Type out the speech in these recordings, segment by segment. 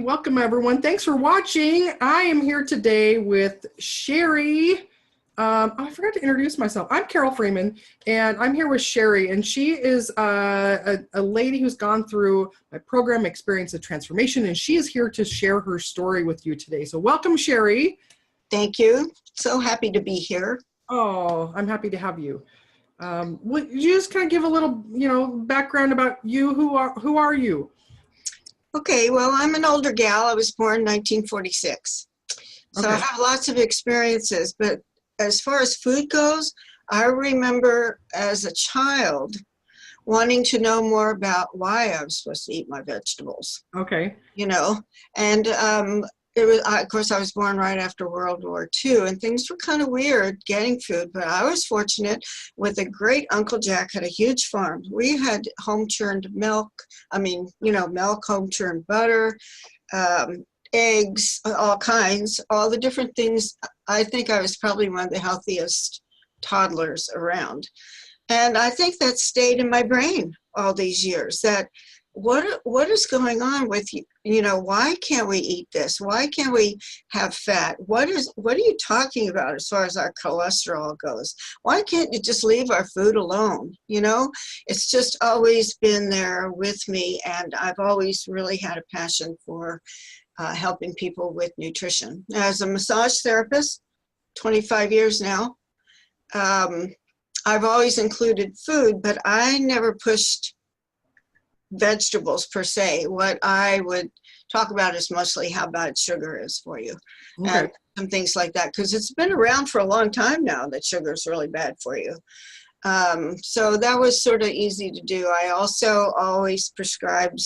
Welcome, everyone. Thanks for watching. I am here today with Sherry. I forgot to introduce myself. I'm Carol Freeman, and I'm here with Sherry, and she is a lady who's gone through my program, Experience of Transformation, and she is here to share her story with you today. So welcome, Sherry. Thank you. So happy to be here. Oh, I'm happy to have you. Would you just kind of give a little, background about you? Who are you? Okay, well, I'm an older gal. I was born in 1946. So I have lots of experiences, but as far as food goes, I remember as a child wanting to know more about why I was supposed to eat my vegetables. Okay. And it was, of course, I was born right after World War II, and things were kind of weird getting food, but I was fortunate with a great Uncle Jack had a huge farm. We had home-churned milk, milk, home-churned butter, eggs, all kinds, all the different things. I think I was probably one of the healthiest toddlers around. And I think that stayed in my brain all these years, that what is going on with why can't we eat this? Why can't we have fat? What are you talking about as far as our cholesterol goes? Why can't you just leave our food alone? It's just always been there with me, and I've always really had a passion for helping people with nutrition. As a massage therapist, 25 years now, I've always included food, but I never pushed vegetables per se. What I would talk about is mostly how bad sugar is for you, and some things like that, because it's been around for a long time now that sugar is really bad for you. So that was sort of easy to do. I also always prescribed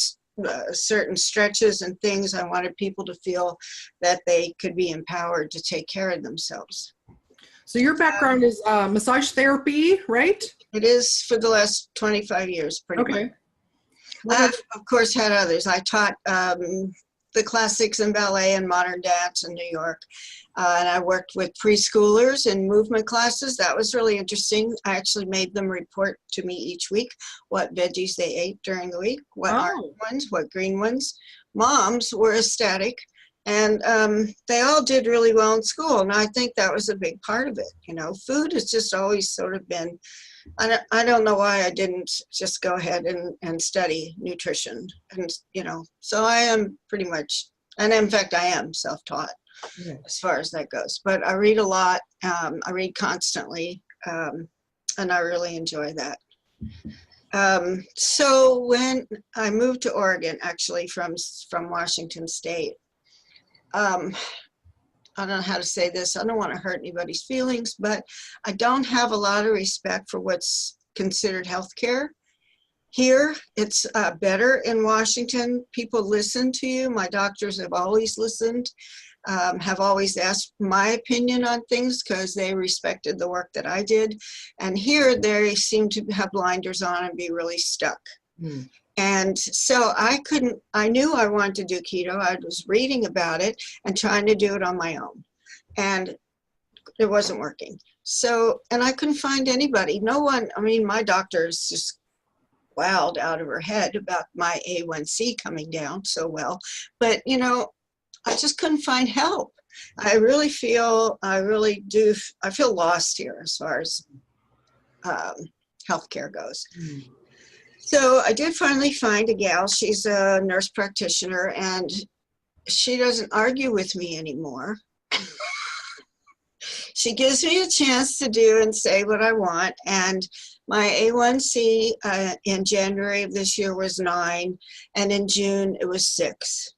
certain stretches and things. I wanted people to feel that they could be empowered to take care of themselves. So your background is massage therapy, right? It is for the last 25 years, pretty much. I've, of course, had others. I taught the classics in ballet and modern dance in New York. And I worked with preschoolers in movement classes. That was really interesting. I actually made them report to me each week what veggies they ate during the week, what orange ones, what green ones. Moms were ecstatic. And they all did really well in school. And I think that was a big part of it. Food has just always sort of been, I don't know why I didn't just go ahead and study nutrition. And, so I am pretty much, and in fact, I am self-taught as far as that goes. But I read a lot. I read constantly, and I really enjoy that. So when I moved to Oregon, actually from Washington State, I don't know how to say this. I don't want to hurt anybody's feelings, but I don't have a lot of respect for what's considered healthcare. Here, it's better in Washington. People listen to you. My doctors have always listened, have always asked my opinion on things because they respected the work that I did. And here, they seem to have blinders on and be really stuck. And so I knew I wanted to do keto. I was reading about it and trying to do it on my own. And it wasn't working. So, and I couldn't find anybody. No one, my doctor is just wowed out of her head about my A1C coming down so well. But, I just couldn't find help. I feel lost here as far as healthcare goes. So I did finally find a gal. She's a nurse practitioner, and she doesn't argue with me anymore. She gives me a chance to do and say what I want. And my A1C in January of this year was 9, and in June it was 6.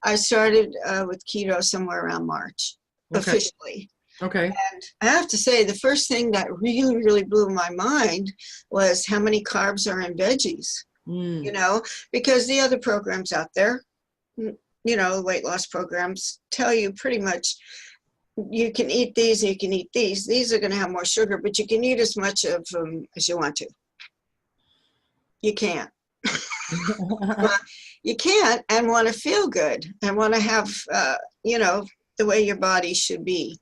I started with keto somewhere around March, officially. Okay. And I have to say, the first thing that really, really blew my mind was how many carbs are in veggies, because the other programs out there, weight loss programs tell you pretty much you can eat these, you can eat these. These are going to have more sugar, but you can eat as much of them as you want to. You can't. You can't and want to feel good and want to have, the way your body should be.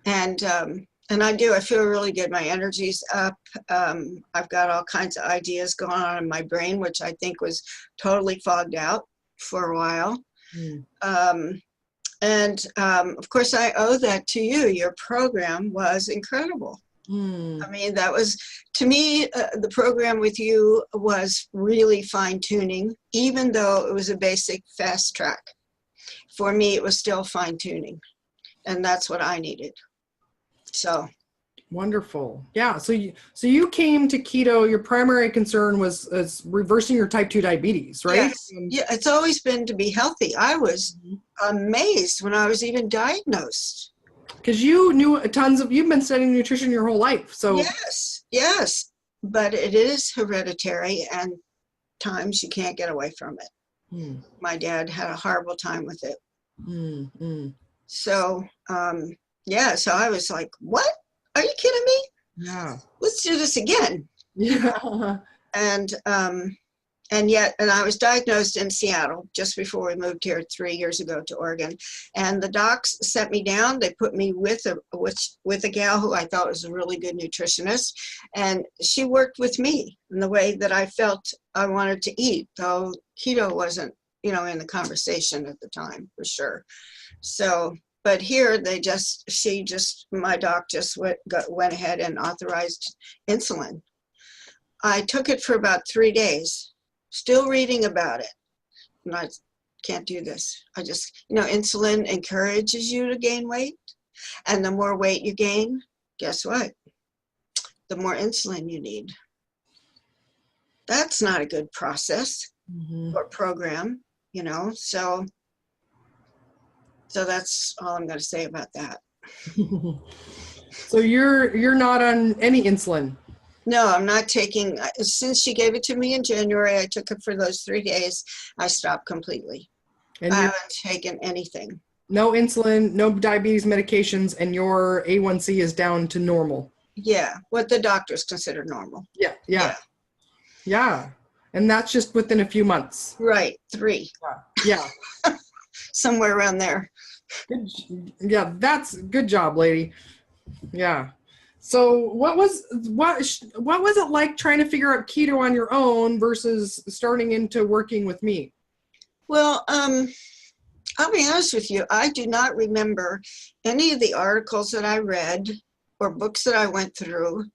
And I do. I feel really good. My energy's up. I've got all kinds of ideas going on in my brain, which I think was totally fogged out for a while. Mm. Of course, I owe that to you. Your program was incredible. Mm. I mean, that was, to me, the program with you was really fine-tuning, even though it was a basic fast track. For me, it was still fine-tuning, and that's what I needed. So. Wonderful. Yeah. So you came to keto. Your primary concern was reversing your type 2 diabetes, right? Yes. Yeah, it's always been to be healthy. I was amazed when I was even diagnosed. Because you knew you've been studying nutrition your whole life. So yes. But it is hereditary, and times you can't get away from it. Mm. My dad had a horrible time with it. Mm. Mm. So, so I was like, what? Are you kidding me? Yeah. Let's do this again. Yeah. And I was diagnosed in Seattle just before we moved here 3 years ago to Oregon. And the docs set me down. They put me with a gal who I thought was a really good nutritionist. And she worked with me in the way that I felt I wanted to eat, though keto wasn't, in the conversation at the time, for sure. So, but here my doc just went ahead and authorized insulin. I took it for about 3 days, still reading about it. And I can't do this. I just, insulin encourages you to gain weight. And the more weight you gain, guess what? The more insulin you need. That's not a good process or program, So that's all I'm going to say about that. So you're not on any insulin? No, I'm not taking, since she gave it to me in January, I took it for those 3 days. I stopped completely. And I haven't taken anything. No insulin, no diabetes medications, and your A1C is down to normal. Yeah, what the doctors consider normal. Yeah. And that's just within a few months. Right, 3. Yeah. Somewhere around there. Yeah, that's good job, lady. Yeah. So what was it like trying to figure out keto on your own versus starting into working with me? Well, I'll be honest with you. I do not remember any of the articles that I read or books that I went through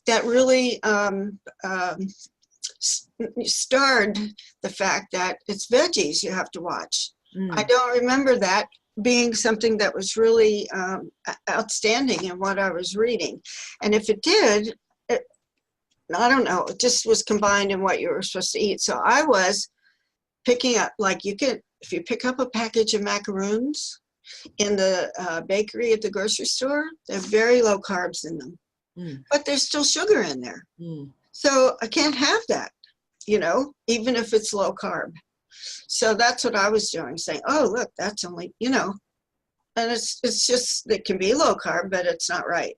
that really starred the fact that it's veggies you have to watch. I don't remember that being something that was really outstanding in what I was reading. And if it did, I don't know, it just was combined in what you were supposed to eat. So I was picking up, if you pick up a package of macaroons in the bakery at the grocery store, they're very low carbs in them, but there's still sugar in there. So I can't have that, even if it's low carb. So that's what I was doing, saying, oh, look, that's only, and it's just, it can be low carb, but it's not right.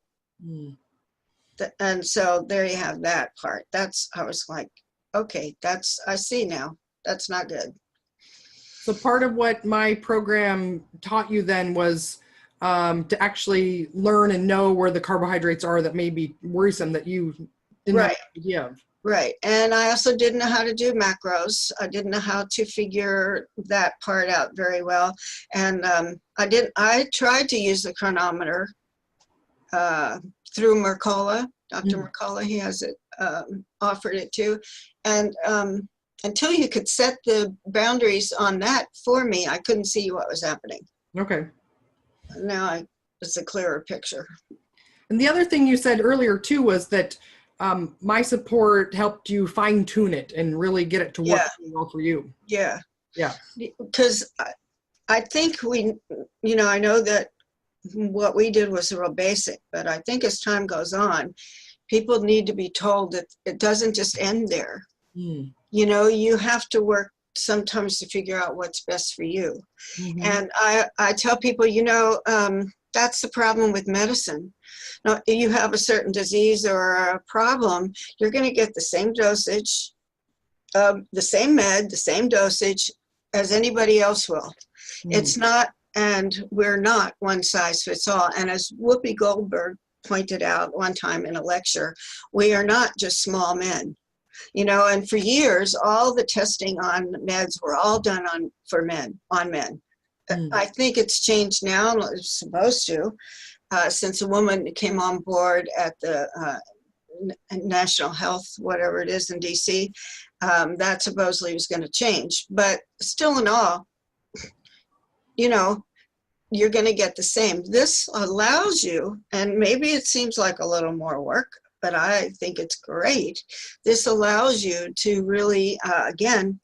And so there you have that part. I was like, okay, I see now. That's not good. So part of what my program taught you then was to actually learn and know where the carbohydrates are that may be worrisome that you didn't have an idea of. Right. And I also didn't know how to do macros. I didn't know how to figure that part out very well. And I tried to use the chronometer through Mercola. Dr. Mercola, he has it, offered it too. And until you could set the boundaries on that for me, I couldn't see what was happening. Okay. Now it's a clearer picture. And the other thing you said earlier too was that my support helped you fine tune it and really get it to work well for you. Yeah. Yeah. Because I think I know that what we did was real basic, but I think as time goes on, people need to be told that it doesn't just end there. You have to work sometimes to figure out what's best for you. And I tell people, that's the problem with medicine. Now, if you have a certain disease or a problem, you're going to get the same dosage, the same med, the same dosage as anybody else will. It's not, and we're not one size fits all. And as Whoopi Goldberg pointed out one time in a lecture, we are not just small men. you know, and for years, all the testing on meds were all done on men. I think it's changed now, it's supposed to, since a woman came on board at the National Health, whatever it is in DC, that supposedly was going to change. But still in all, you know, you're going to get the same. This allows you, and maybe it seems like a little more work, but I think it's great. This allows you to really, again,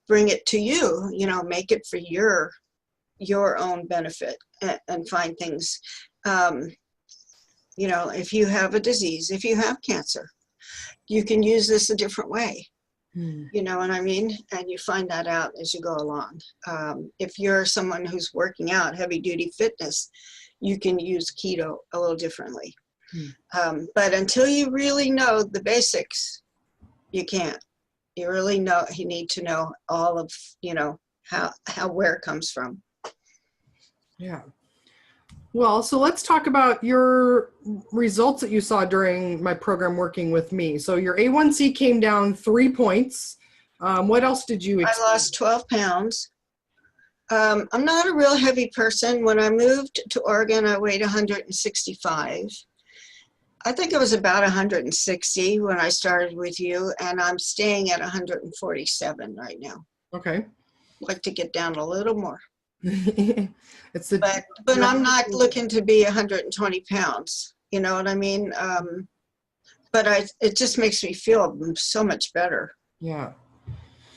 bring it to you, you know, make it for your own benefit, and find things, you know, if you have a disease, if you have cancer, you can use this a different way. You know what I mean? And you find that out as you go along. If you're someone who's working out, heavy duty fitness, you can use keto a little differently. But until you really know the basics, you can't. You really know, you need to know all of, you know, where it comes from. Yeah. Well, so let's talk about your results that you saw during my program working with me. So your A1C came down 3 points. What else did you experience? I lost 12 pounds. I'm not a real heavy person. When I moved to Oregon, I weighed 165. I think it was about 160 when I started with you, and I'm staying at 147 right now. Okay. I'd like to get down a little more. But I'm not looking to be 120 pounds. You know what I mean? But it just makes me feel so much better. Yeah.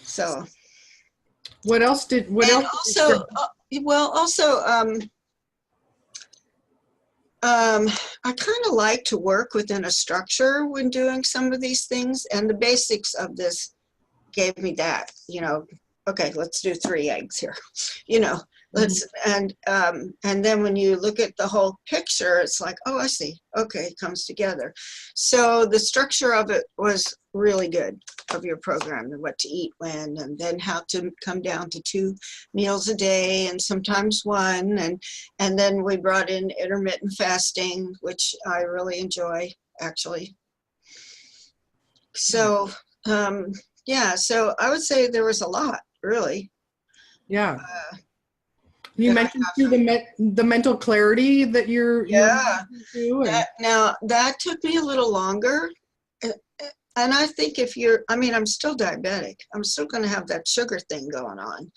So. What else? I kind of like to work within a structure when doing some of these things, and the basics of this gave me that, you know, okay, let's do 3 eggs here, you know, and then when you look at the whole picture, it's like, oh, I see. Okay, it comes together. So the structure of it was really good, of your program, and what to eat when, and then how to come down to 2 meals a day and sometimes 1. And then we brought in intermittent fasting, which I really enjoy, actually. So, yeah, so I would say there was a lot, really. Yeah. You mentioned too the mental clarity that you're now that took me a little longer, and I think I'm still diabetic. I'm still going to have that sugar thing going on,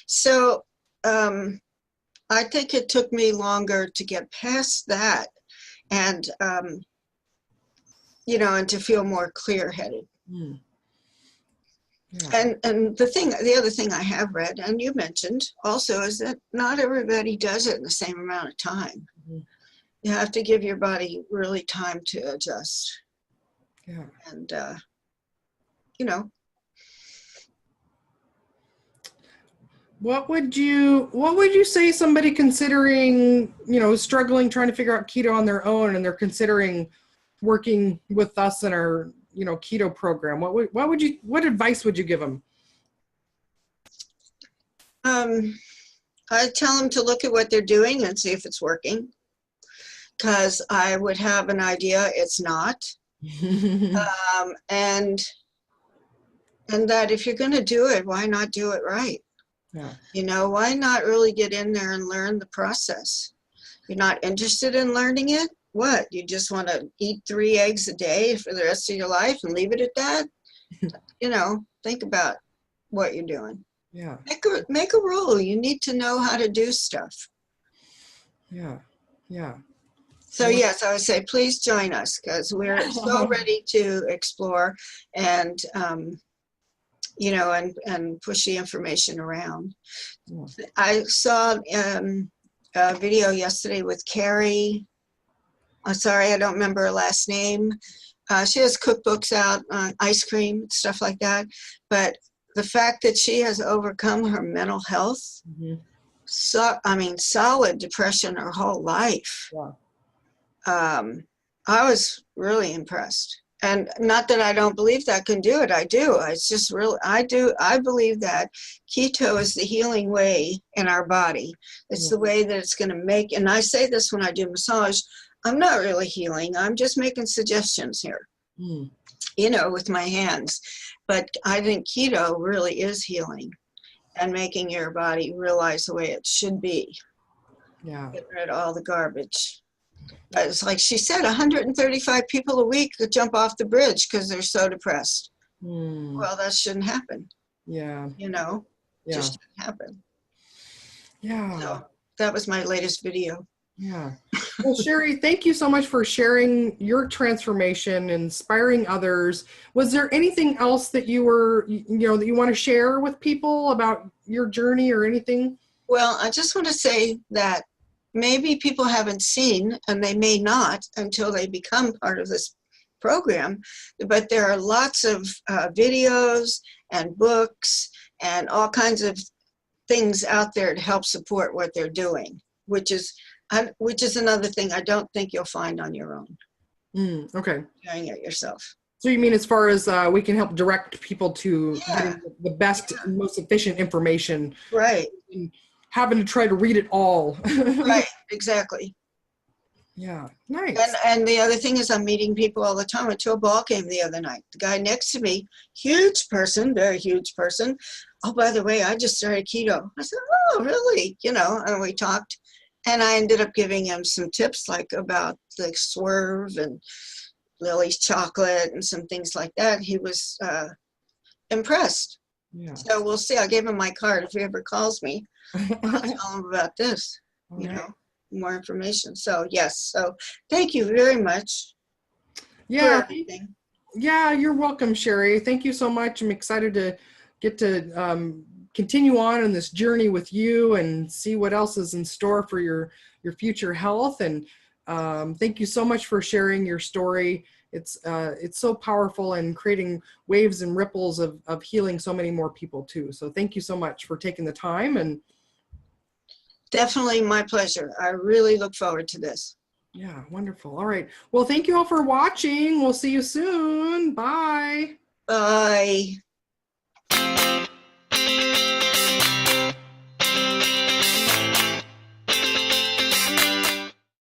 so I think it took me longer to get past that, and you know, and to feel more clear-headed. Yeah. And the other thing I have read, and you mentioned also, is that not everybody does it in the same amount of time. You have to give your body really time to adjust. Yeah. And, you know. What would you say somebody considering, you know, struggling, trying to figure out keto on their own, and they're considering working with us in our, you know, keto program? What advice would you give them? I tell them to look at what they're doing and see if it's working, because I would have an idea it's not. And that if you're going to do it, why not do it right? Yeah. You know, why not really get in there and learn the process? You're not interested in learning it? What, you just want to eat 3 eggs a day for the rest of your life and leave it at that? You know, think about what you're doing. Yeah. Make a rule. You need to know how to do stuff. Yeah. Yeah. So yes, I would say please join us, because we're so ready to explore and you know, and push the information around. Yeah. I saw a video yesterday with Carrie. I'm sorry, I don't remember her last name. She has cookbooks out on ice cream, stuff like that. But the fact that she has overcome her mental health, solid depression her whole life. Yeah. I was really impressed. And not that I don't believe that can do it. I do. It's just really, I believe that keto is the healing way in our body. It's the way that it's going to make, and I say this when I do massage, I'm not really healing. I'm just making suggestions here. you know, with my hands. But I think keto really is healing and making your body realize the way it should be. Yeah. Get rid of all the garbage. But it's like she said, 135 people a week could jump off the bridge because they're so depressed. Well, that shouldn't happen. Yeah. You know, just shouldn't happen. Yeah. So that was my latest video. Yeah. Well, Sherry, thank you so much for sharing your transformation, inspiring others. Was there anything else that you were, that you want to share with people about your journey or anything? Well, I just want to say that maybe people haven't seen, and they may not until they become part of this program, but there are lots of videos and books and all kinds of things out there to help support what they're doing, which is another thing I don't think you'll find on your own. Okay. Doing it yourself. So you mean as far as we can help direct people to getting the best and most efficient information. Right. And having to try to read it all. Right, exactly. Yeah, nice. And the other thing is I'm meeting people all the time. I went to a ball game the other night. The guy next to me, huge person, very huge person. Oh, by the way, I just started keto. I said, oh, really? And we talked. And I ended up giving him some tips like about the Swerve and Lily's chocolate and some things like that. He was impressed. Yeah. So we'll see. I gave him my card. If he ever calls me, I'll tell him about this, more information. So yes. So thank you very much. Yeah. Yeah, you're welcome, Sherry. Thank you so much. I'm excited to get to continue on in this journey with you and see what else is in store for your future health. And thank you so much for sharing your story. It's so powerful and creating waves and ripples of healing so many more people too. So thank you so much for taking the time. And definitely my pleasure. I really look forward to this. Yeah, wonderful. All right. Well, thank you all for watching. We'll see you soon. Bye. Bye.